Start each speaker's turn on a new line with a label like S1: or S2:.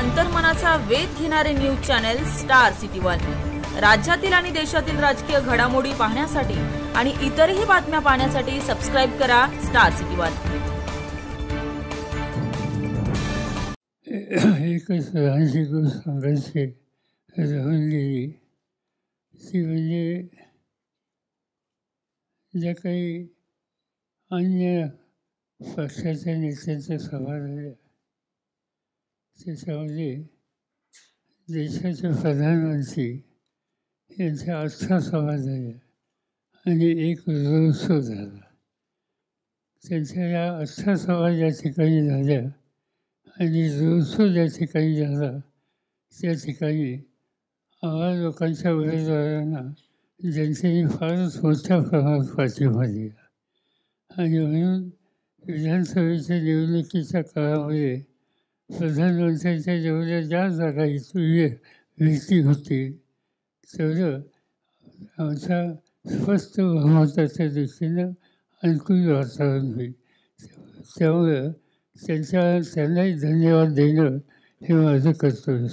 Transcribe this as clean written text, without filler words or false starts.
S1: अंतर्मनाचा वेध घेणारे news channel star city one. राज्यातील आणि देशातील राजकीय घडामोडी पाहण्यासाठी आणि इतरही बातम्या पाहण्यासाठी सबस्क्राइब करा स्टार सिटी वन।
S2: एकच लहानशी गोष्ट सांगायची राहून गेली ती म्हणजे ज्या काही अन्य पक्षाच्या नेत्यांच्या सभा झाल्या त्याच्यामध्ये देशाचे प्रधानमंत्री यांच्या 8 सभा झाल्या आणि एक रोड शो झाला। त्यांच्या या 8 सभा ज्या ठिकाणी झाल्या आणि रोड शो ज्या ठिकाणी झाला त्या ठिकाणी आम्हा लोकांच्या उमेदवारांना जनतेने फारच मोठ्या प्रमाणात पाठिंबा दिला आणि म्हणून विधानसभेच्या निवडणुकीच्या काळामध्ये प्रधानमंत्र्यांच्या जेवढ्या ज्या जागा व्यक्ती होतील तेवढं आमच्या स्पष्ट बहुमताच्या दृष्टीनं अनुकूल वातावरण होईल। त्यामुळं त्यांनाही धन्यवाद देणं हे माझं कर्तव्य।